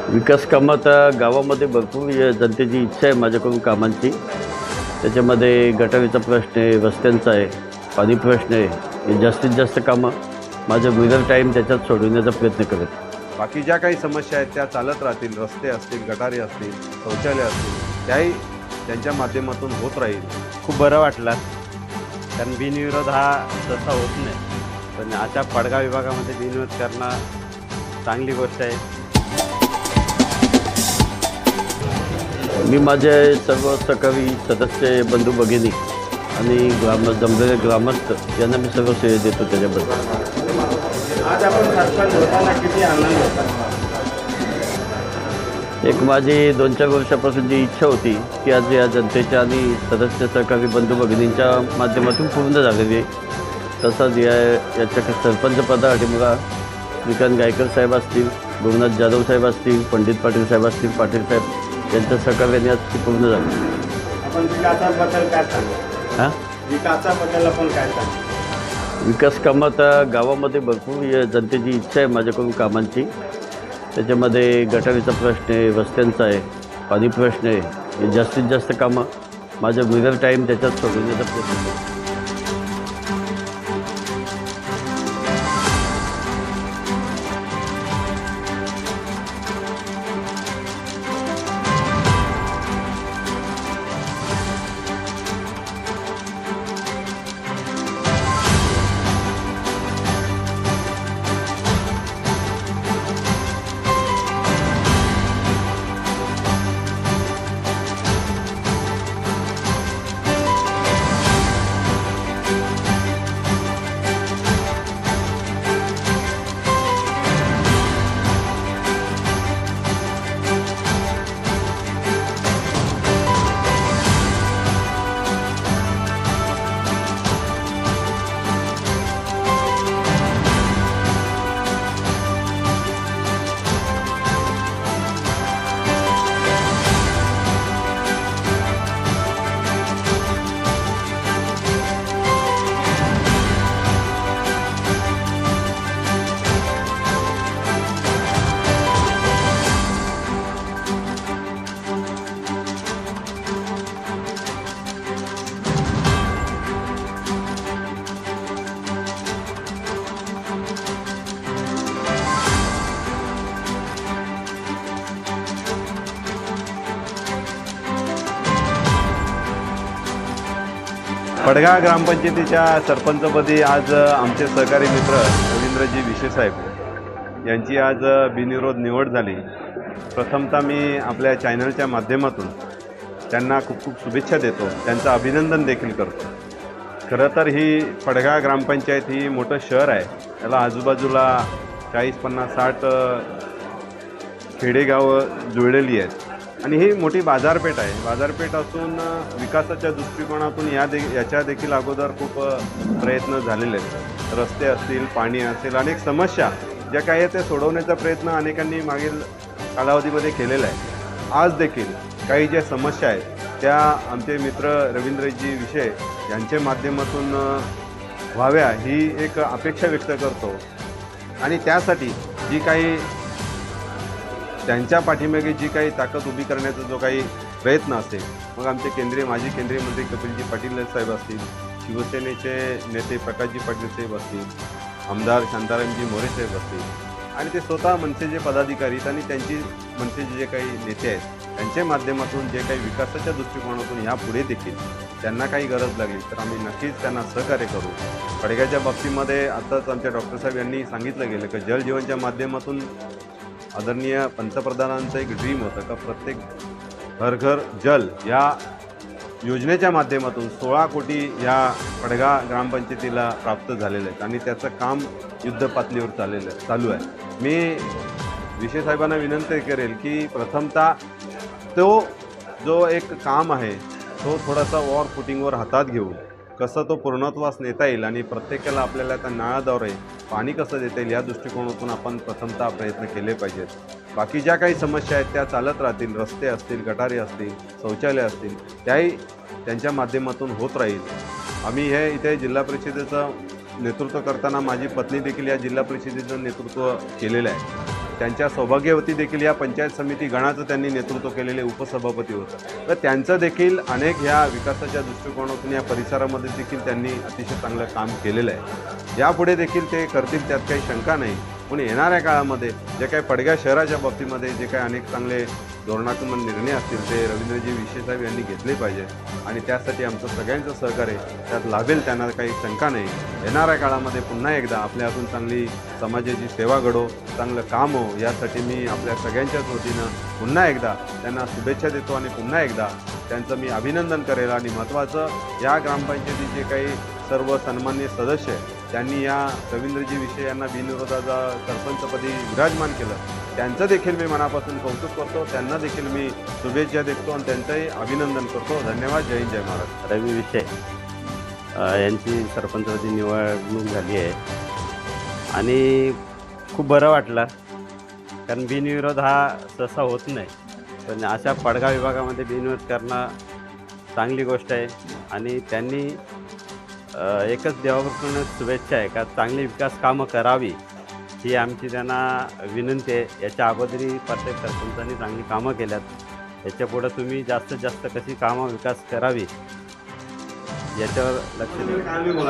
विकास कामात गावामध्ये भरपूर जनतेची इच्छा आहे माझ्याकडून कामांची. त्याच्यामध्ये गटारीचा प्रश्न आहे, रस्त्यांचा आहे, पाणी प्रश्न आहे. हे जास्तीत जास्त कामं माझं मिरर टाईम त्याच्यात सोडवण्याचा प्रयत्न करेन. बाकी ज्या काही समस्या आहेत त्या चालत राहतील. रस्ते असतील, गटारी असतील, शौचालय असतील, त्याही त्यांच्या माध्यमातून होत राहील. खूप बरं वाटलं, कारण बिनविरोध हा तसा होत नाही, पण अशा पडगाव विभागामध्ये बिनविरोध करणं चांगली गोष्ट आहे. मी माझे सर्व सहकारी सदस्य, बंधू भगिनी आणि जमलेले ग्रामस्थ यांना मी सर्व श्रेय देतो त्याच्याबद्दल. आज आपण सरपंच होताना किती आनंद होता? एक माझी 2-4 वर्षापासून जी इच्छा होती की आज या जनतेच्या आणि सदस्य सहकारी बंधू भगिनींच्या माध्यमातून पूर्ण झालेली आहे. तसाच याच्या सरपंच पदासाठी मला श्रीकांत गायकर साहेब असतील, गुरुनाथ जाधव साहेब असतील, पंडित पाटील साहेब असतील, पाटील साहेब यांच्या सहकार्याने आज ती पूर्ण झाली. आपण विकासाबद्दल काय सांगू? हां विकासाबद्दल आपण काय सांगू? विकास कामात गावामध्ये भरपूर जनतेची इच्छा आहे माझ्याकडून कामांची. त्याच्यामध्ये गटारीचा प्रश्न आहे, रस्त्यांचा आहे, पाणी प्रश्न आहे. हे जास्तीत जास्त कामं माझं मिरर टाईम त्याच्यात सोडवण्याचा प्रयत्न करतो. पडगाव ग्रामपंचायतीच्या सरपंचपदी आज आमचे सहकारी मित्र रवींद्रजी विशे साहेब यांची आज बिनविरोध निवड झाली. प्रथमतः मी आपल्या चॅनलच्या माध्यमातून त्यांना खूप खूप शुभेच्छा देतो, त्यांचं अभिनंदन देखील करतो. खरं तर ही पडगाव ग्रामपंचायत ही मोठं शहर आहे. त्याला आजूबाजूला 40-50-60 खेडेगावं जुळलेली आहेत आणि ही मोठी बाजारपेठ आहे. बाजारपेठ असून विकासाच्या दृष्टिकोनातून याच्या देखील अगोदर खूप प्रयत्न झालेले आहेत. रस्ते असतील, पाणी असेल, अनेक समस्या ज्या काही आहेत त्या सोडवण्याचा प्रयत्न अनेकांनी मागील कालावधीमध्ये केलेला आहे. आज देखील काही ज्या समस्या आहेत त्या आमचे मित्र रवींद्रजी विशे यांच्या माध्यमातून व्हाव्या ही एक अपेक्षा व्यक्त करतो आणि त्यासाठी जी काही त्यांच्या पाठीमागे जी काही ताकद उभी करण्याचा जो काही प्रयत्न असेल, मग आमचे माजी केंद्रीय मंत्री कपिलजी पाटील साहेब असतील, शिवसेनेचे नेते प्रकाशजी पाटील साहेब असतील, आमदार शांतारामजी मोरे साहेब असतील आणि ते स्वतः मनसेचे पदाधिकारी आणि त्यांची मनसेचे जे काही नेते आहेत त्यांच्या माध्यमातून जे काही विकासाच्या दृष्टिकोनातून यापुढे देखील त्यांना काही गरज लागली तर आम्ही नक्कीच त्यांना सहकार्य करू. पडगावच्या बाबतीमध्ये आत्ताच आमच्या डॉक्टर साहेब यांनी सांगितलं गेलं की जल जीवनच्या माध्यमातून आदरणीय पंतप्रधानांचं एक ड्रीम होतं का प्रत्येक घर घर जल या योजनेच्या माध्यमातून 16 कोटी या पडगाव ग्रामपंचायतीला प्राप्त झालेले आहेत आणि त्याचं काम युद्धपातळीवर चालू आहे. मी विशे साहेबांना विनंती करेल की प्रथमतः तो जो एक काम आहे तो थोडासा वॉर फुटिंगवर हातात घेऊन कसं तो पूर्णत्वास नेता येईल आणि प्रत्येकाला आपल्याला त्या नळाद्वारे पाणी कसं देता येईल या दृष्टिकोनातून आपण प्रथमतः प्रयत्न केले पाहिजेत. बाकी ज्या काही समस्या आहेत त्या चालत राहतील. रस्ते असतील, गटारी असतील, शौचालय असतील, त्याही त्यांच्या माध्यमातून होत राहील. आम्ही हे इथे जिल्हा परिषदेचं नेतृत्व करताना माझी पत्नी देखील या जिल्हा परिषदेचं नेतृत्व केलेलं आहे. त्यांच्या सौभाग्यवती देखील या पंचायत समिती गणाचं त्यांनी नेतृत्व केलेले उपसभापती होतं. तर त्यांचं देखील अनेक ह्या विकासाच्या दृष्टिकोनातून या परिसरामध्ये देखील त्यांनी अतिशय चांगलं काम केलेलं आहे. यापुढे देखील ते करतील त्यात काही शंका नाही. पण येणाऱ्या काळामध्ये जे काही पडग्या शहराच्या बाबतीमध्ये जे काही अनेक चांगले धोरणात्मक निर्णय असतील ते रवींद्रजी विशे साहेब यांनी घेतले पाहिजे आणि त्यासाठी आमचं सगळ्यांचं सहकार्य त्यात लाभेल त्यांना काही शंका नाही. येणाऱ्या काळामध्ये पुन्हा एकदा आपल्या हातून चांगली समाजाची सेवा घडो, चांगलं काम हो, यासाठी मी आपल्या सगळ्यांच्याच वतीनं पुन्हा एकदा त्यांना शुभेच्छा देतो आणि पुन्हा एकदा त्यांचं मी अभिनंदन करेल. आणि महत्त्वाचं, या ग्रामपंचायतीचे काही सर्व सन्माननीय सदस्य आहेत त्यांनी या रवींद्रजी विशे यांना बिनविरोधाचा सरपंचपदी विराजमान केलं, त्यांचं देखील मी मनापासून कौतुक करतो. त्यांना देखील मी शुभेच्छा देतो आणि त्यांचंही अभिनंदन करतो. धन्यवाद. जय हिंद, जय महाराष्ट्र. रवी विषय यांची सरपंचपदी निवडणूक झाली आहे आणि खूप बरं वाटलं, कारण बिनविरोध हा सहसा होत नाही. पण अशा पडगाव विभागामध्ये बिनविरोध करणं चांगली गोष्ट आहे. आणि त्यांनी एकच देवाकडून शुभेच्छा आहे का चांगली विकास कामं करावी, ही आमची त्यांना विनंती आहे. याच्या अगोदरही प्रत्येक सरपंचांनी चांगली कामं केल्यात. याच्यापुढं तुम्ही जास्तीत जास्त कशी कामं विकास करावी याच्यावर लक्ष द्या.